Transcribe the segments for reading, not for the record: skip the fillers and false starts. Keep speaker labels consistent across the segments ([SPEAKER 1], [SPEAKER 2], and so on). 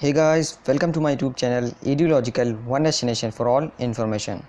[SPEAKER 1] Hey guys, welcome to my YouTube channel Ideological One Destination for All Information.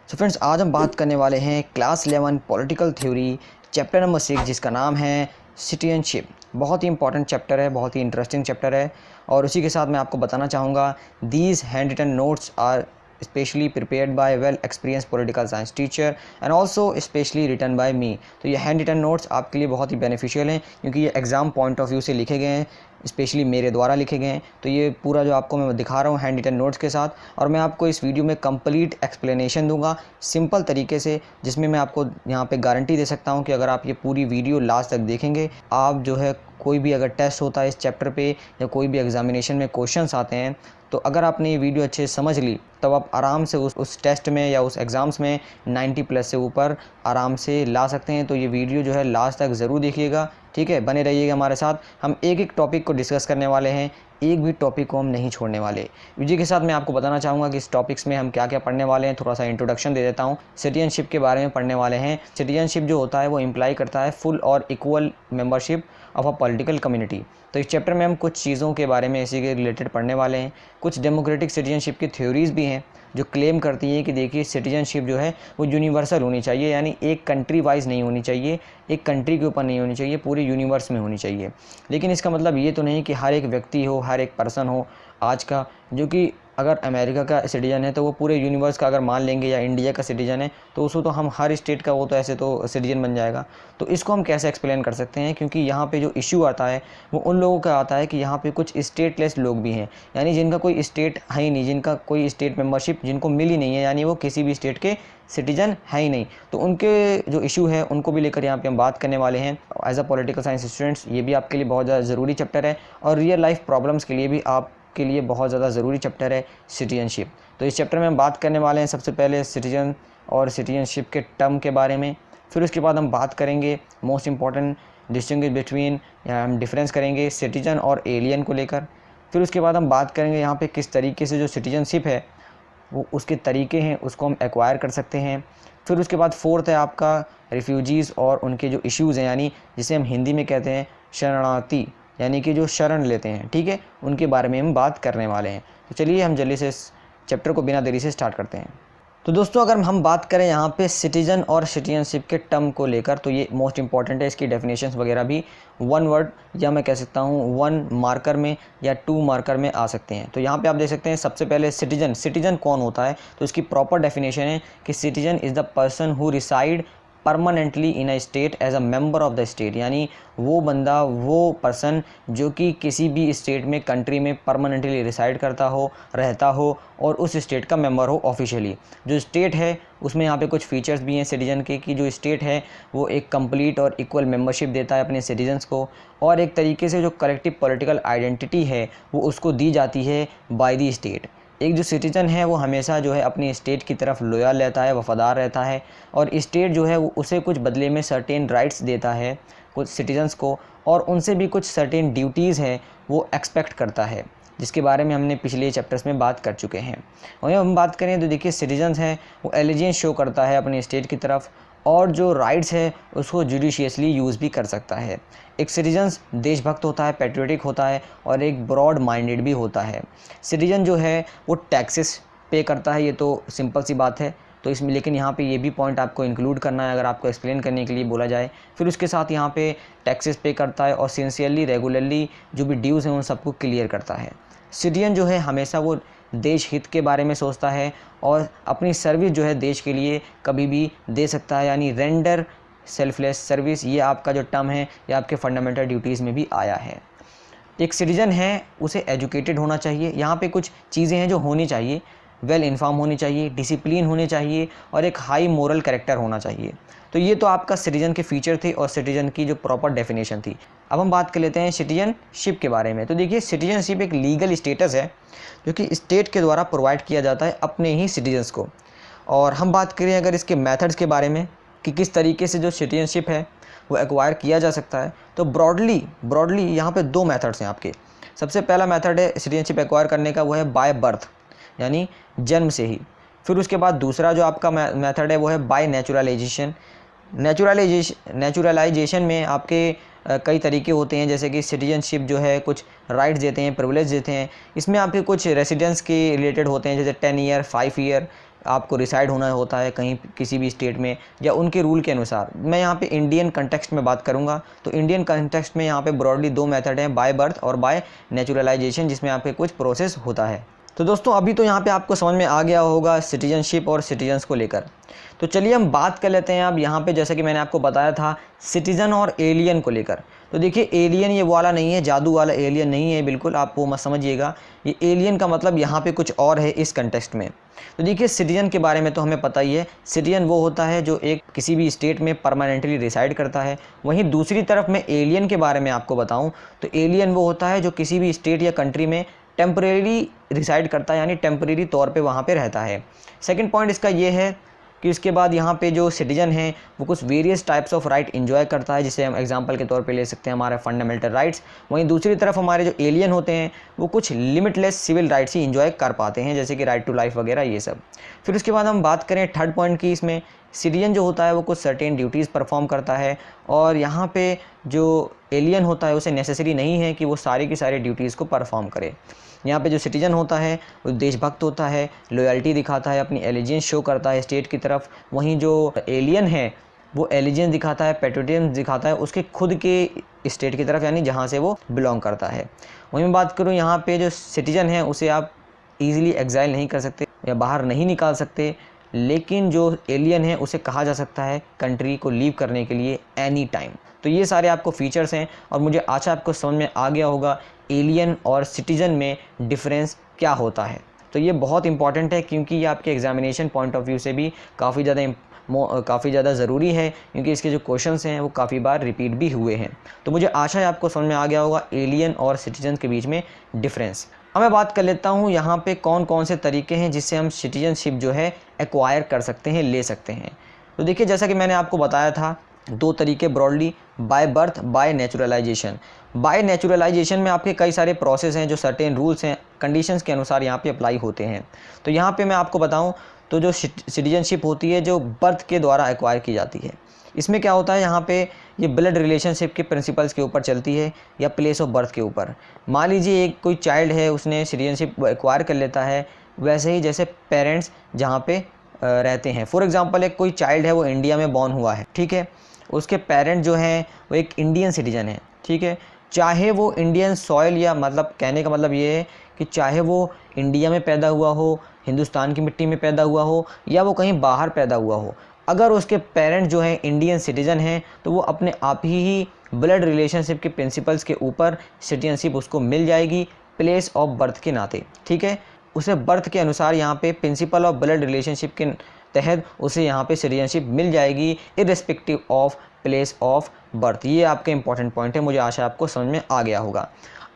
[SPEAKER 1] So friends, आज हम बात करने वाले हैं class 11 political theory chapter number 6 जिसका नाम है सिटीजनशिप। बहुत ही इंपॉर्टेंट चैप्टर है, बहुत ही इंटरेस्टिंग चैप्टर है। और उसी के साथ मैं आपको बताना चाहूँगा these hand written notes are specially prepared by well experience political science teacher and also specially written by me. तो ये हैंड रिटन नोट्स आपके लिए बहुत ही बेनिफिशियल हैं क्योंकि ये एग्ज़ाम पॉइंट ऑफ व्यू से लिखे गए हैं, स्पेशली मेरे द्वारा लिखे गए हैं। तो ये पूरा जो आपको मैं दिखा रहा हूँ हैंड रिटन नोट्स के साथ, और मैं आपको इस वीडियो में कंप्लीट एक्सप्लेनेशन दूंगा सिंपल तरीके से, जिसमें मैं आपको यहाँ पे गारंटी दे सकता हूँ कि अगर आप ये पूरी वीडियो लास्ट तक देखेंगे, आप जो है कोई भी अगर टेस्ट होता है इस चैप्टर पे या कोई भी एग्जामिनेशन में क्वेश्चंस आते हैं, तो अगर आपने ये वीडियो अच्छे से समझ ली तब आप आराम से उस टेस्ट में या उस एग्ज़ाम्स में 90 प्लस से ऊपर आराम से ला सकते हैं। तो ये वीडियो जो है लास्ट तक ज़रूर देखिएगा, ठीक है, बने रहिएगा हमारे साथ। हम एक एक टॉपिक को डिस्कस करने वाले हैं, एक भी टॉपिक को हम नहीं छोड़ने वाले। वीडियो के साथ मैं आपको बताना चाहूँगा कि इस टॉपिक्स में हम क्या क्या पढ़ने वाले हैं। थोड़ा सा इंट्रोडक्शन दे देता हूँ। सिटीजनशिप के बारे में पढ़ने वाले हैं। सिटीजनशिप जो होता है वो इम्प्लाई करता है फुल और equal membership of a political community. तो इस चैप्टर में हम कुछ चीज़ों के बारे में इसी के रिलेटेड पढ़ने वाले हैं। कुछ डेमोक्रेटिक सिटीजनशिप की थ्योरीज़ भी हैं जो क्लेम करती है कि देखिए सिटीजनशिप जो है वो यूनिवर्सल होनी चाहिए, यानी एक कंट्री वाइज नहीं होनी चाहिए, एक कंट्री के ऊपर नहीं होनी चाहिए, पूरे यूनिवर्स में होनी चाहिए। लेकिन इसका मतलब ये तो नहीं कि हर एक व्यक्ति हो, हर एक पर्सन हो आज का, जो कि अगर अमेरिका का सिटीजन है तो वो पूरे यूनिवर्स का अगर मान लेंगे, या इंडिया का सिटीजन है तो उसको तो हम हर स्टेट का वो तो ऐसे तो सिटीजन बन जाएगा। तो इसको हम कैसे एक्सप्लेन कर सकते हैं, क्योंकि यहाँ पे जो इशू आता है वो उन लोगों का आता है कि यहाँ पे कुछ स्टेटलेस लोग भी हैं, यानी जिनका कोई स्टेट है ही नहीं, जिनका कोई स्टेट मेंबरशिप जिनको मिली नहीं है, यानी वो किसी भी स्टेट के सिटीजन है ही नहीं। तो उनके जो इशू है उनको भी लेकर यहाँ पे हम बात करने वाले हैं। As a political science students ये भी आपके लिए बहुत ज़्यादा ज़रूरी चैप्टर है, और रियल लाइफ प्रॉब्लम्स के लिए भी आपके लिए बहुत ज़्यादा ज़रूरी चैप्टर है सिटीजनशिप। तो इस चैप्टर में हम बात करने वाले हैं सबसे पहले सिटीजन और सिटीजनशिप के टर्म के बारे में। फिर उसके बाद हम बात करेंगे मोस्ट इंपॉर्टेंट डिस्टिंग्विश बिटवीन, या हम डिफरेंस करेंगे सिटीजन और एलियन को लेकर। फिर उसके बाद हम बात करेंगे यहाँ पे किस तरीके से जो सिटीजनशिप है वो उसके तरीके हैं उसको हम एक्वायर कर सकते हैं। फिर उसके बाद फोर्थ है आपका रिफ्यूजीज़ और उनके जो इश्यूज़ हैं, यानी जिसे हम हिंदी में कहते हैं शरणार्थी, यानी कि जो शरण लेते हैं, ठीक है, उनके बारे में हम बात करने वाले हैं। तो चलिए हम जल्दी से इस चैप्टर को बिना देरी से स्टार्ट करते हैं। तो दोस्तों, अगर हम बात करें यहाँ पे सिटीजन और सिटीजनशिप के टर्म को लेकर, तो ये मोस्ट इंपॉर्टेंट है। इसकी डेफिनेशंस वगैरह भी वन वर्ड या मैं कह सकता हूँ वन मार्कर में या टू मार्कर में आ सकते हैं। तो यहाँ पे आप देख सकते हैं सबसे पहले सिटीजन। सिटीजन कौन होता है, तो इसकी प्रॉपर डेफिनेशन है कि citizen is the person who reside permanently in a state as a member of the state, यानी वो बंदा, वो पर्सन जो कि किसी भी स्टेट में, कंट्री में परमानेंटली रिसाइड करता हो, रहता हो और उस स्टेट का मेंबर हो ऑफिशियली। जो स्टेट है उसमें यहाँ पे कुछ फीचर्स भी हैं सिटीजन के, कि जो स्टेट है वो एक कंप्लीट और इक्वल मेंबरशिप देता है अपने सिटीजन्स को, और एक तरीके से जो कलेक्टिव पॉलिटिकल आइडेंटिटी है वो उसको दी जाती है बाय दी स्टेट। एक जो सिटीजन है वो हमेशा जो है अपनी स्टेट की तरफ लॉयल रहता है, वफादार रहता है, और स्टेट जो है वो उसे कुछ बदले में सर्टेन राइट्स देता है कुछ सिटीजन्स को, और उनसे भी कुछ सर्टेन ड्यूटीज़ है वो एक्सपेक्ट करता है, जिसके बारे में हमने पिछले चैप्टर्स में बात कर चुके हैं। वहीं हम बात करें तो देखिए सिटीजन्स हैं वो एलिजेंस शो करता है अपनी स्टेट की तरफ, और जो राइट्स है उसको जुडिशियसली यूज़ भी कर सकता है। एक सिटीजन्स देशभक्त होता है, पैट्रियोटिक होता है, और एक ब्रॉड माइंडेड भी होता है। सिटीजन जो है वो टैक्सेस पे करता है, ये तो सिंपल सी बात है। तो इसमें लेकिन यहाँ पे ये भी पॉइंट आपको इंक्लूड करना है अगर आपको एक्सप्लेन करने के लिए बोला जाए। फिर उसके साथ यहाँ पे टैक्सेस पे करता है, और सिंसियरली रेगुलरली जो भी ड्यूज़ हैं उन सबको क्लियर करता है। सिटीजन जो है हमेशा वो देश हित के बारे में सोचता है, और अपनी सर्विस जो है देश के लिए कभी भी दे सकता है, यानी रेंडर सेल्फलेस सर्विस, ये आपका जो टर्म है ये आपके फंडामेंटल ड्यूटीज़ में भी आया है। एक सिटीजन है उसे एजुकेटेड होना चाहिए। यहाँ पे कुछ चीज़ें हैं जो होनी चाहिए, वेल इन्फॉर्म होनी चाहिए, डिसिप्लिन होनी चाहिए, और एक हाई मोरल कैरेक्टर होना चाहिए। तो ये तो आपका सिटीजन के फीचर थे और सिटीजन की जो प्रॉपर डेफिनेशन थी। अब हम बात कर लेते हैं सिटीजनशिप के बारे में। तो देखिए सिटीजनशिप एक लीगल स्टेटस है जो कि स्टेट के द्वारा प्रोवाइड किया जाता है अपने ही सिटीजन्स को। और हम बात करें अगर इसके मेथड्स के बारे में कि किस तरीके से जो सिटीजनशिप है वो एक्वायर किया जा सकता है, तो ब्रॉडली यहाँ पे दो मेथड्स हैं आपके। सबसे पहला मेथड है सिटीजनशिप एक्वायर करने का, वो है बाय बर्थ, यानी जन्म से ही। फिर उसके बाद दूसरा जो आपका मेथड है वो है बाय नेचुरलाइजेशन। नेचुरलाइजेशन में आपके कई तरीके होते हैं, जैसे कि सिटीजनशिप जो है कुछ राइट्स देते हैं, प्रिविलेज देते हैं। इसमें आपके कुछ रेसिडेंस के रिलेटेड होते हैं, जैसे 10 ईयर 5 ईयर आपको रिसाइड होना होता है कहीं किसी भी स्टेट में या उनके रूल के अनुसार। मैं यहाँ पे इंडियन कंटेक्स्ट में बात करूँगा, तो इंडियन कंटेक्स्ट में यहाँ पे ब्रॉडली 2 मेथड हैं, बाय बर्थ और बाय नेचुरलाइजेशन, जिसमें आपके कुछ प्रोसेस होता है। तो दोस्तों अभी तो यहाँ पे आपको समझ में आ गया होगा सिटीजनशिप और सिटीजन्स को लेकर। तो चलिए हम बात कर लेते हैं अब यहाँ पे, जैसे कि मैंने आपको बताया था सिटीज़न और एलियन को लेकर। तो देखिए एलियन ये वाला नहीं है, जादू वाला एलियन नहीं है, बिल्कुल आप वो मत समझिएगा। ये एलियन का मतलब यहाँ पे कुछ और है इस कंटेक्स्ट में। तो देखिए सिटीजन के बारे में तो हमें पता ही है, सिटीजन वो होता है जो एक किसी भी स्टेट में परमानेंटली रिसाइड करता है। वहीं दूसरी तरफ मैं एलियन के बारे में आपको बताऊँ तो एलियन वो होता है जो किसी भी स्टेट या कंट्री में टेम्परेरी रिसाइड करता है, यानी टेम्परेरी तौर पे वहाँ पे रहता है। सेकंड पॉइंट इसका ये है कि उसके बाद यहाँ पे जो सिटीजन है वो कुछ various types of right enjoy करता है, जिसे हम एग्जांपल के तौर पे ले सकते हैं हमारे फंडामेंटल राइट्स। वहीं दूसरी तरफ हमारे जो एलियन होते हैं वो कुछ लिमिटलेस सिविल राइट्स ही एंजॉय कर पाते हैं, जैसे कि राइट टू लाइफ वगैरह ये सब। फिर उसके बाद हम बात करें थर्ड पॉइंट की, इसमें सिटीजन जो होता है वो कुछ सर्टेन ड्यूटीज़ परफॉर्म करता है, और यहाँ पे जो एलियन होता है उसे नेसेसरी नहीं है कि वो सारी की सारी ड्यूटीज़ को परफॉर्म करे। यहाँ पे जो सिटीजन होता है वो देशभक्त होता है, लॉयल्टी दिखाता है, अपनी एलिजेंस शो करता है स्टेट की तरफ। वहीं जो एलियन है वो एलिजेंस दिखाता है, पेट्रियटिज्म दिखाता है उसके खुद के स्टेट की तरफ, यानी जहाँ से वो बिलोंग करता है। वहीं मैं बात करूँ यहाँ पे जो सिटीजन है उसे आप ईज़िली एग्जाइल नहीं कर सकते या बाहर नहीं निकाल सकते, लेकिन जो एलियन है उसे कहा जा सकता है कंट्री को लीव करने के लिए एनी टाइम। तो ये सारे आपको फीचर्स हैं, और मुझे आशा आपको समझ में आ गया होगा एलियन और सिटीजन में डिफरेंस क्या होता है। तो ये बहुत इंपॉर्टेंट है, क्योंकि ये आपके एग्जामिनेशन पॉइंट ऑफ व्यू से भी काफ़ी ज़्यादा ज़रूरी है, क्योंकि इसके जो क्वेश्चंस हैं वो काफ़ी बार रिपीट भी हुए हैं। तो मुझे आशा है आपको समझ में आ गया होगा एलियन और सिटीजन के बीच में डिफरेंस। अब मैं बात कर लेता हूँ यहाँ पे कौन कौन से तरीके हैं जिससे हम सिटीजनशिप जो है एक्वायर कर सकते हैं, ले सकते हैं। तो देखिए जैसा कि मैंने आपको बताया था 2 तरीके broadly, by birth, bye naturalisation. Bye naturalisation में आपके कई सारे प्रोसेस हैं जो सर्टेन रूल्स हैं, कंडीशंस के अनुसार यहाँ पे अप्लाई होते हैं। तो यहाँ पे मैं आपको बताऊँ तो जो सिटीजनशिप होती है जो बर्थ के द्वारा एक्वायर की जाती है, इसमें क्या होता है यहाँ पे ये ब्लड रिलेशनशिप के प्रिंसिपल्स के ऊपर चलती है या प्लेस ऑफ बर्थ के ऊपर। मान लीजिए एक कोई चाइल्ड है उसने सिटीजनशिप एक्वायर कर लेता है, वैसे ही जैसे पेरेंट्स जहाँ पे रहते हैं। फॉर एग्जांपल एक कोई चाइल्ड है वो इंडिया में बॉर्न हुआ है, ठीक है, उसके पेरेंट जो हैं वो एक इंडियन सिटीजन है, ठीक है, चाहे वो इंडियन सॉइल या मतलब कहने का मतलब ये है कि चाहे वो इंडिया में पैदा हुआ हो, हिंदुस्तान की मिट्टी में पैदा हुआ हो, या वो कहीं बाहर पैदा हुआ हो, अगर उसके पेरेंट जो हैं इंडियन सिटीजन हैं तो वो अपने आप ही ब्लड रिलेशनशिप के प्रिंसिपल्स के ऊपर सिटीजनशिप उसको मिल जाएगी प्लेस ऑफ बर्थ के नाते, ठीक है। उसे बर्थ के अनुसार यहाँ पे प्रिंसिपल ऑफ ब्लड रिलेशनशिप के तहत उसे यहाँ पे सिटीजनशिप मिल जाएगी irrespective of place of birth. ये आपका इंपॉर्टेंट पॉइंट है, मुझे आशा आपको समझ में आ गया होगा।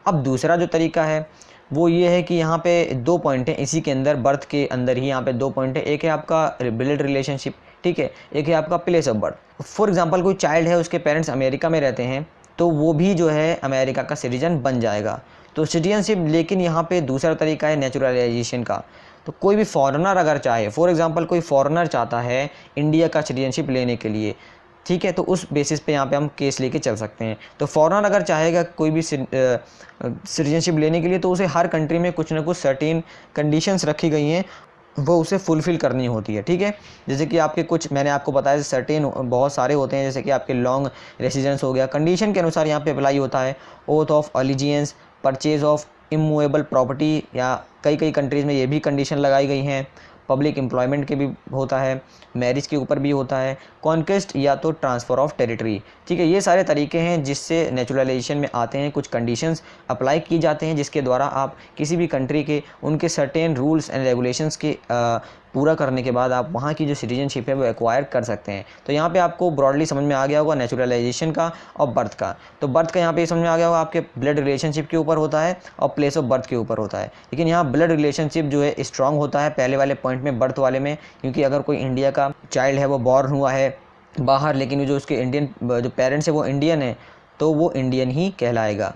[SPEAKER 1] अब दूसरा जो तरीका है वो ये है कि यहाँ पे 2 पॉइंट हैं इसी के अंदर, बर्थ के अंदर ही यहाँ पे 2 पॉइंट है। एक है आपका ब्लड रिलेशनशिप, ठीक है, एक है आपका place of birth. For example कोई चाइल्ड है उसके पेरेंट्स अमेरिका में रहते हैं तो वो भी जो है अमेरिका का सिटीजन बन जाएगा। तो सिटीजनशिप, लेकिन यहाँ पे दूसरा तरीका है नेचुरलाइजेशन का। तो कोई भी फॉरेनर अगर चाहे, फॉर एग्जांपल कोई फॉरेनर चाहता है इंडिया का सिटीजनशिप लेने के लिए, ठीक है, तो उस बेसिस पे यहाँ पे हम केस लेके चल सकते हैं। तो फॉरेनर अगर चाहेगा कोई भी सिटीजनशिप लेने के लिए तो उसे हर कंट्री में कुछ ना कुछ सर्टेन कंडीशंस रखी गई हैं, वो उसे फुलफ़िल करनी होती है, ठीक है। जैसे कि आपके कुछ मैंने आपको बताया सर्टेन बहुत सारे होते हैं, जैसे कि आपके लॉन्ग रेसिडेंस हो गया, कंडीशन के अनुसार यहाँ पे अप्लाई होता है। Oath of allegiance, purchase of immovable property, या कई कंट्रीज़ में ये भी कंडीशन लगाई गई हैं। पब्लिक एम्प्लॉयमेंट के भी होता है, मैरिज के ऊपर भी होता है, कॉन्क्वेस्ट या तो ट्रांसफ़र ऑफ टेरिटरी, ठीक है। ये सारे तरीके हैं जिससे नेचुरलाइजेशन में आते हैं, कुछ कंडीशंस अप्लाई की जाते हैं जिसके द्वारा आप किसी भी कंट्री के उनके सर्टेन रूल्स एंड रेगुलेशंस के पूरा करने के बाद आप वहाँ की जो सिटीजनशिप है वो एक्वायर कर सकते हैं। तो यहाँ पे आपको ब्रॉडली समझ में आ गया होगा नेचुरलाइजेशन का और बर्थ का। तो बर्थ का यहाँ पे समझ में आ गया होगा आपके ब्लड रिलेशनशिप के ऊपर होता है और प्लेस ऑफ बर्थ के ऊपर होता है। लेकिन यहाँ ब्लड रिलेशनशिप जो है स्ट्रॉन्ग होता है पहले वाले पॉइंट में, बर्थ वाले में, क्योंकि अगर कोई इंडिया का चाइल्ड है वो बॉर्न हुआ है बाहर, लेकिन जो उसके इंडियन जो पेरेंट्स है वो इंडियन है, तो वो इंडियन ही कहलाएगा।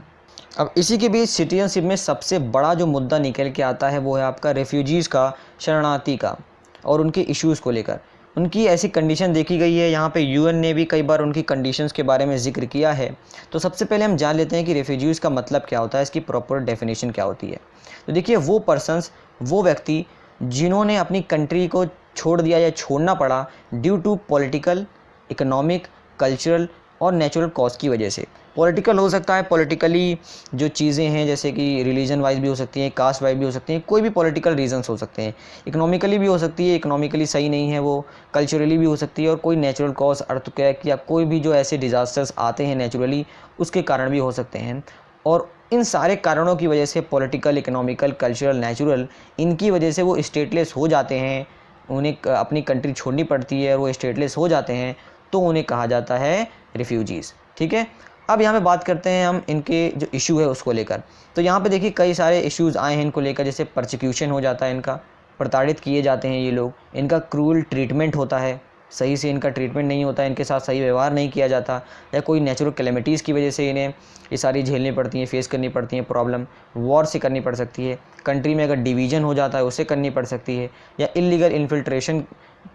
[SPEAKER 1] अब इसी के बीच सिटीजनशिप में सबसे बड़ा जो मुद्दा निकल के आता है वो है आपका रेफ्यूजीज़ का, शरणार्थी का, और उनके इश्यूज़ को लेकर। उनकी ऐसी कंडीशन देखी गई है। यहाँ पे यूएन ने भी कई बार उनकी कंडीशंस के बारे में जिक्र किया है। तो सबसे पहले हम जान लेते हैं कि रेफ्यूजीज़ का मतलब क्या होता है, इसकी प्रॉपर डेफिनेशन क्या होती है। तो देखिए, वो पर्सन्स, वो व्यक्ति जिन्होंने अपनी कंट्री को छोड़ दिया या छोड़ना पड़ा due to political, economic, cultural और नेचुरल कॉज की वजह से। पॉलिटिकल हो सकता है, पॉलिटिकली जो चीज़ें हैं जैसे कि रिलीजन वाइज भी हो सकती हैं, कास्ट वाइज भी हो सकती हैं, कोई भी पॉलिटिकल रीजंस हो सकते हैं। इकोनॉमिकली भी हो सकती है, इकोनॉमिकली सही नहीं है वो, कल्चरली भी हो सकती है, और कोई नेचुरल कॉज, अर्थक्वेक या कोई भी जो ऐसे डिज़ास्टर्स आते हैं नेचुरली, उसके कारण भी हो सकते हैं। और इन सारे कारणों की वजह से, पॉलिटिकल, इकोनॉमिकल, कल्चरल, नेचुरल, इनकी वजह से वो स्टेटलेस हो जाते हैं, उन्हें अपनी कंट्री छोड़नी पड़ती है और वो स्टेटलेस हो जाते हैं, तो उन्हें कहा जाता है रिफ्यूजीज़। ठीक है, अब यहाँ पे बात करते हैं हम इनके जो इशू है उसको लेकर। तो यहाँ पे देखिए कई सारे इश्यूज़ आए हैं इनको लेकर, जैसे परसिक्यूशन हो जाता है इनका, प्रताड़ित किए जाते हैं ये लोग, इनका क्रूअल ट्रीटमेंट होता है, सही से इनका ट्रीटमेंट नहीं होता, इनके साथ सही व्यवहार नहीं किया जाता, या कोई नेचुरल कैलेमिटीज़ की वजह से इन्हें ये सारी झेलनी पड़ती हैं, फेस करनी पड़ती हैं प्रॉब्लम, वॉर से करनी पड़ सकती है, कंट्री में अगर डिवीज़न हो जाता है उससे करनी पड़ सकती है, या इलीगल इन्फिल्ट्रेशन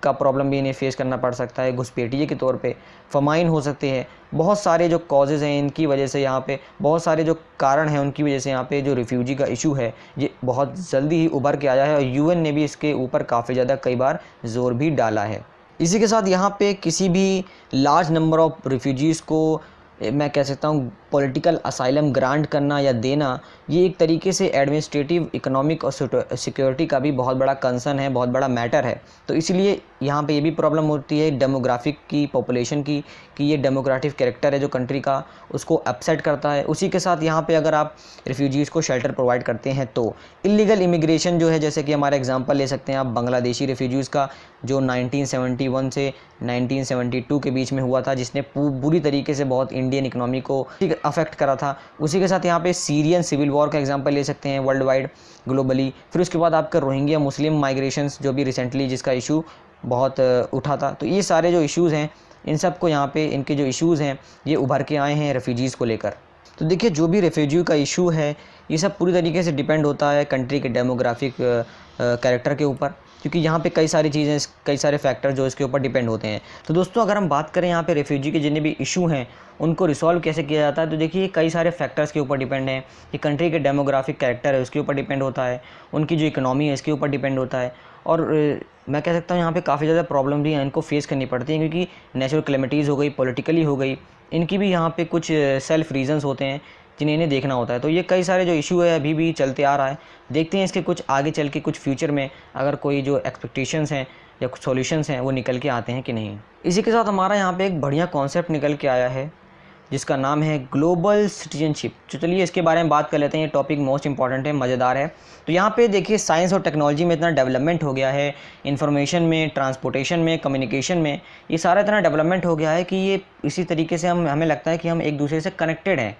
[SPEAKER 1] का प्रॉब्लम भी इन्हें फेस करना पड़ सकता है, घुसपैठिए के तौर पे फमाइन हो सकते हैं। बहुत सारे जो कॉजेज़ हैं इनकी वजह से, यहाँ पे बहुत सारे जो कारण हैं उनकी वजह से यहाँ पे जो रिफ्यूजी का इशू है ये बहुत जल्दी ही उभर के आया है, और यूएन ने भी इसके ऊपर काफ़ी ज़्यादा कई बार ज़ोर भी डाला है। इसी के साथ यहाँ पे किसी भी लार्ज नंबर ऑफ रिफ्यूजीज़ को मैं कह सकता हूँ पॉलिटिकल असाइलम ग्रांट करना या देना, ये एक तरीके से एडमिनिस्ट्रेटिव, इकोनॉमिक और सिक्योरिटी का भी बहुत बड़ा कंसर्न है, बहुत बड़ा मैटर है। तो इसलिए यहाँ पे ये भी प्रॉब्लम होती है डेमोग्राफिक की, पॉपुलेशन की, कि ये डेमोक्रेटिक कैरेक्टर है जो कंट्री का, उसको अपसेट करता है। उसी के साथ यहाँ पे अगर आप रिफ्यूजीज़ को शेल्टर प्रोवाइड करते हैं तो इलीगल इमिग्रेशन जो है, जैसे कि हमारा एग्जांपल ले सकते हैं आप बांग्लादेशी रिफ्यूजीज़ का, जो 1971 से 1972 के बीच में हुआ था, जिसने पूरी तरीके से बहुत इंडियन इकोनॉमी को अफेक्ट करा था। उसी के साथ यहाँ पे सीरियन सिविल वॉर का एग्जांपल ले सकते हैं वर्ल्ड वाइड, ग्लोबली। फिर उसके बाद आपका रोहिंग्या मुस्लिम माइग्रेशंस जो भी रिसेंटली जिसका इशू बहुत उठा था। तो ये सारे जो इश्यूज़ हैं, इन सब को यहाँ पे इनके जो इश्यूज़ हैं ये उभर के आए हैं रेफ्यूजीज़ को लेकर। तो देखिए, जो भी रेफ्यूजी का इशू है ये सब पूरी तरीके से डिपेंड होता है कंट्री के डेमोग्राफिक कैरेक्टर के ऊपर, क्योंकि यहाँ पे कई सारी चीज़ें, कई सारे फैक्टर जो इसके ऊपर डिपेंड होते हैं। तो दोस्तों, अगर हम बात करें यहाँ पे रेफ्यूजी के जितने भी इशू हैं उनको रिसॉल्व कैसे किया जाता है, तो देखिए कई सारे फैक्टर्स के ऊपर डिपेंड है। कि कंट्री के डेमोग्राफिक कैरेक्टर है उसके ऊपर डिपेंड होता है, उनकी जो इकोनॉमी है इसके ऊपर डिपेंड होता है, और मैं कह सकता हूँ यहाँ पे काफ़ी ज़्यादा प्रॉब्लम भी इनको फेस करनी पड़ती है, क्योंकि नेचुरल कैलेमिटीज़ हो गई, पॉलिटिकली हो गई, इनकी भी यहाँ पे कुछ सेल्फ रीजंस होते हैं जिन्हें इन्हें देखना होता है। तो ये कई सारे जो इशू है अभी भी चलते आ रहा है, देखते हैं इसके कुछ आगे चल के कुछ फ्यूचर में अगर कोई जो एक्सपेक्टेशंस हैं या कुछ सॉल्यूशंस हैं वो निकल के आते हैं कि नहीं। इसी के साथ हमारा यहाँ पे एक बढ़िया कॉन्सेप्ट निकल के आया है जिसका नाम है ग्लोबल सिटीजनशिप। तो चलिए इसके बारे में बात कर लेते हैं। ये टॉपिक मोस्ट इंपॉर्टेंट है, मज़ेदार है। तो यहाँ पे देखिए साइंस और टेक्नोलॉजी में इतना डेवलपमेंट हो गया है, इन्फॉर्मेशन में, ट्रांसपोर्टेशन में, कम्युनिकेशन में, ये सारा इतना डेवलपमेंट हो गया है कि ये इसी तरीके से हमें लगता है कि हम एक दूसरे से कनेक्टेड हैं,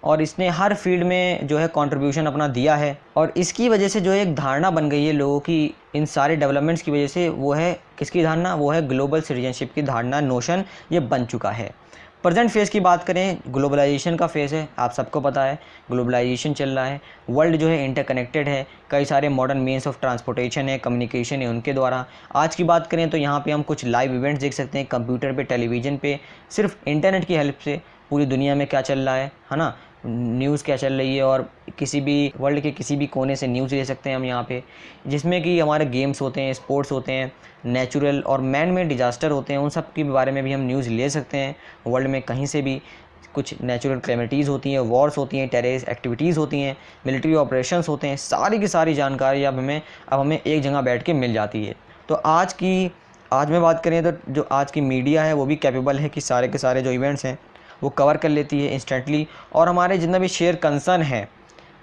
[SPEAKER 1] और इसने हर फील्ड में जो है कंट्रीब्यूशन अपना दिया है। और इसकी वजह से जो एक धारणा बन गई है लोगों की इन सारे डेवलपमेंट्स की वजह से, वो है किसकी धारणा, वो है ग्लोबल सिटीजनशिप की धारणा, नोशन ये बन चुका है। प्रेजेंट फेज़ की बात करें, ग्लोबलाइजेशन का फेज़ है, आप सबको पता है ग्लोबलाइजेशन चल रहा है, वर्ल्ड जो है इंटरकनेक्टेड है, कई सारे मॉडर्न मीन्स ऑफ ट्रांसपोर्टेशन है, कम्युनिकेशन है उनके द्वारा। आज की बात करें तो यहाँ पे हम कुछ लाइव इवेंट्स देख सकते हैं कंप्यूटर पे, टेलीविज़न पे, सिर्फ इंटरनेट की हेल्प से पूरी दुनिया में क्या चल रहा है ना, न्यूज़ क्या चल रही है, और किसी भी वर्ल्ड के किसी भी कोने से न्यूज़ ले सकते हैं हम यहाँ पे, जिसमें कि हमारे गेम्स होते हैं, स्पोर्ट्स होते हैं, नेचुरल और मैन मेड डिज़ास्टर होते हैं, उन सब के बारे में भी हम न्यूज़ ले सकते हैं। वर्ल्ड में कहीं से भी कुछ नेचुरल कैलेमिटीज़ होती हैं, वॉर्स होती हैं, टेररिस्ट एक्टिविटीज़ होती हैं, मिलिट्री ऑपरेशंस होते हैं, सारी की सारी जानकारी अब हमें एक जगह बैठ के मिल जाती है। तो आज में बात करें तो जो आज की मीडिया है वो भी कैपेबल है कि सारे के सारे जो इवेंट्स हैं वो कवर कर लेती है इंस्टेंटली, और हमारे जितना भी शेयर कंसर्न है,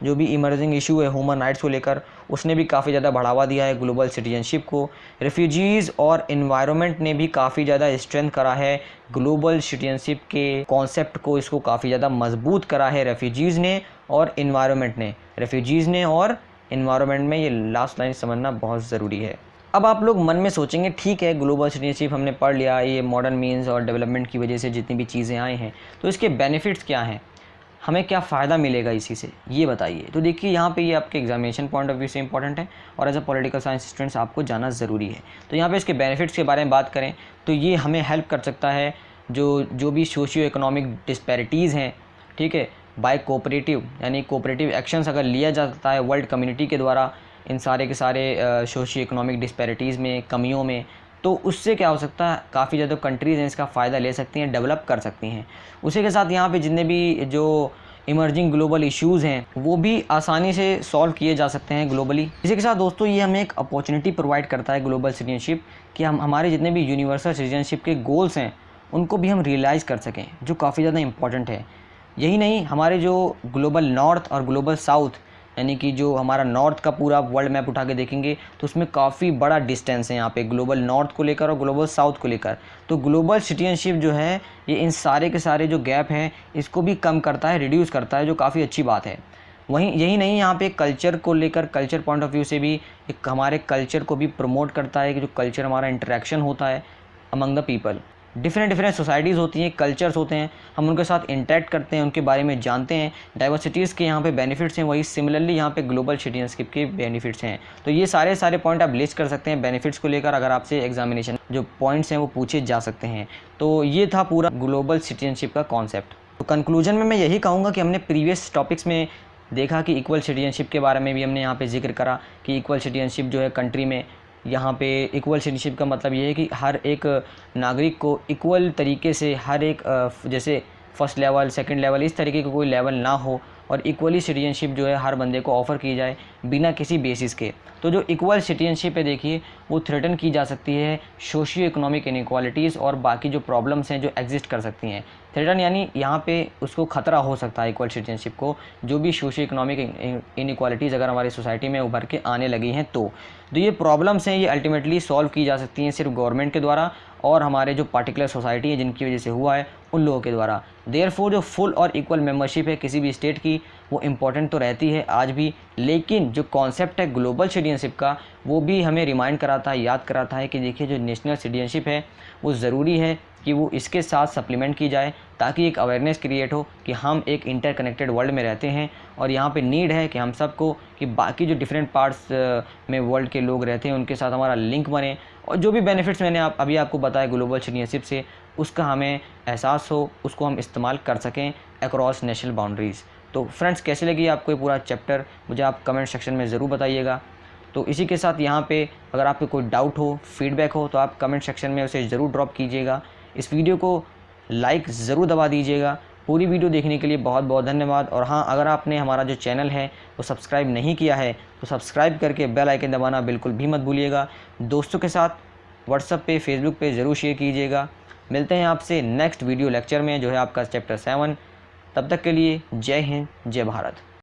[SPEAKER 1] जो भी इमर्जिंग इशू है ह्यूमन राइट्स को लेकर, उसने भी काफ़ी ज़्यादा बढ़ावा दिया है ग्लोबल सिटीजनशिप को। रेफ्यूजीज़ और इन्वायरमेंट ने भी काफ़ी ज़्यादा स्ट्रेंथ करा है ग्लोबल सिटीजनशिप के कॉन्सेप्ट को, इसको काफ़ी ज़्यादा मजबूत करा है रेफ्यूजीज़ ने और इन्वायरमेंट ने। रेफ्यूजीज़ ने और इन्वायरमेंट में, ये लास्ट लाइन समझना बहुत ज़रूरी है। अब आप लोग मन में सोचेंगे ठीक है ग्लोबल सिटीजनशिप हमने पढ़ लिया, ये मॉडर्न मीन्स और डेवलपमेंट की वजह से जितनी भी चीज़ें आए हैं, तो इसके बेनिफिट्स क्या हैं। हमें क्या फ़ायदा मिलेगा इसी से, ये बताइए। तो देखिए यहाँ पे ये आपके एग्जामिनेशन पॉइंट ऑफ व्यू से इंपॉर्टेंट है और as a political science students आपको जाना ज़रूरी है। तो यहाँ पे इसके बेनिफिट्स के बारे में बात करें तो ये हमें हेल्प कर सकता है जो भी सोशियो इकोनॉमिक डिस्पैरिटीज़ हैं, ठीक है, बाय कोऑपरेटिव, यानी कोऑपरेटिव एक्शंस अगर लिया जाता है वर्ल्ड कम्युनिटी के द्वारा इन सारे के सारे सोशियो इकोनॉमिक डिस्पैरिटीज़ में, कमियों में, तो उससे क्या हो सकता है, काफ़ी ज़्यादा कंट्रीज़ हैं इसका फ़ायदा ले सकती हैं, डेवलप कर सकती हैं। उसी के साथ यहाँ पे जितने भी जो इमर्जिंग ग्लोबल इश्यूज़ हैं वो भी आसानी से सॉल्व किए जा सकते हैं ग्लोबली। इसी के साथ दोस्तों ये हमें एक अपॉर्चुनिटी प्रोवाइड करता है ग्लोबल सिटीजनशिप, कि हम हमारे जितने भी यूनिवर्सल सिटीजनशिप के गोल्स हैं उनको भी हम रियलाइज़ कर सकें, जो काफ़ी ज़्यादा इंपॉर्टेंट है। यही नहीं, हमारे जो ग्लोबल नॉर्थ और ग्लोबल साउथ, यानी कि जो हमारा नॉर्थ का पूरा वर्ल्ड मैप उठा के देखेंगे तो उसमें काफ़ी बड़ा डिस्टेंस है यहाँ पे ग्लोबल नॉर्थ को लेकर और ग्लोबल साउथ को लेकर। तो ग्लोबल सिटीजनशिप जो है ये इन सारे के सारे जो गैप हैं इसको भी कम करता है, रिड्यूस करता है, जो काफ़ी अच्छी बात है। वहीं यही नहीं, यहाँ पे कल्चर को लेकर, कल्चर पॉइंट ऑफ व्यू से भी एक हमारे कल्चर को भी प्रमोट करता है, कि जो कल्चर हमारा इंटरेक्शन होता है among the people, different societies होती हैं, कल्चर्स होते हैं, हम उनके साथ इंटरेक्ट करते हैं, उनके बारे में जानते हैं, डाइवर्सिटीज़ के यहाँ पे बेनिफिट्स हैं, वही सिमिलरली यहाँ पे ग्लोबल सिटीजनशिप के बेनिफिट्स हैं। तो ये सारे पॉइंट आप लिस्ट कर सकते हैं बेनिफिट्स को लेकर, अगर आपसे एग्जामिनेशन जो पॉइंट्स हैं वो पूछे जा सकते हैं। तो ये था पूरा ग्लोबल सिटीजनशिप का कॉन्सेप्ट। तो कंक्लूजन में मैं यही कहूँगा कि हमने प्रीवियस टॉपिक्स में देखा कि इक्वल सिटीजनशिप के बारे में भी हमने यहाँ पे जिक्र करा कि इक्वल सिटीजनशिप जो है कंट्री में, यहाँ पे इक्वल सिटीजनशिप का मतलब ये है कि हर एक नागरिक को इक्वल तरीके से हर एक जैसे फर्स्ट लेवल, सेकंड लेवल, इस तरीके का कोई लेवल ना हो और इक्वली सिटीजनशिप जो है हर बंदे को ऑफ़र की जाए बिना किसी बेसिस के। तो जो इक्वल सिटीजनशिप है देखिए वो थ्रेटन की जा सकती है सोशियो इकोनॉमिक इनइक्वालिटीज़ और बाकी जो प्रॉब्लम्स हैं जो एग्जिस्ट कर सकती हैं। थ्रेटन यानी यहाँ पे उसको खतरा हो सकता है इक्वल सिटीजनशिप को, जो भी सोशियो इकोनॉमिक इनइक्वालिटीज़ अगर हमारी सोसाइटी में उभर के आने लगी हैं तो ये प्रॉब्लम्स हैं ये अल्टीमेटली सॉल्व की जा सकती हैं सिर्फ गवर्नमेंट के द्वारा और हमारे जो पार्टिकुलर सोसाइटी है जिनकी वजह से हुआ है उन लोगों के द्वारा। देयरफॉर जो फुल और इक्वल मेंबरशिप है किसी भी स्टेट की वो इम्पॉर्टेंट तो रहती है आज भी, लेकिन जो कॉन्सेप्ट है ग्लोबल सिटीजनशिप का वो भी हमें रिमाइंड कराता है, याद कराता है कि देखिए जो नेशनल सिटीजनशिप है वो ज़रूरी है कि वो इसके साथ सप्लीमेंट की जाए, ताकि एक अवेयरनेस क्रिएट हो कि हम एक इंटरकनेक्टेड वर्ल्ड में रहते हैं और यहाँ पे नीड है कि हम सबको कि बाकी जो डिफरेंट पार्ट्स में वर्ल्ड के लोग रहते हैं उनके साथ हमारा लिंक बने और जो भी बेनिफिट्स मैंने अभी आपको बताया ग्लोबल सिटीजनशिप से उसका हमें एहसास हो, उसको हम इस्तेमाल कर सकें अक्रॉस नेशनल बाउंड्रीज़। तो फ्रेंड्स कैसे लगी आपको ये पूरा चैप्टर, मुझे आप कमेंट सेक्शन में ज़रूर बताइएगा। तो इसी के साथ यहाँ पे अगर आपको कोई डाउट हो, फीडबैक हो तो आप कमेंट सेक्शन में उसे ज़रूर ड्रॉप कीजिएगा। इस वीडियो को लाइक ज़रूर दबा दीजिएगा। पूरी वीडियो देखने के लिए बहुत बहुत धन्यवाद। और हाँ, अगर आपने हमारा जो चैनल है वो सब्सक्राइब नहीं किया है तो सब्सक्राइब करके बेल आइकन दबाना बिल्कुल भी मत भूलिएगा। दोस्तों के साथ व्हाट्सएप पे, फेसबुक पे ज़रूर शेयर कीजिएगा। मिलते हैं आपसे नेक्स्ट वीडियो लेक्चर में जो है आपका चैप्टर 7। तब तक के लिए जय हिंद, जय भारत।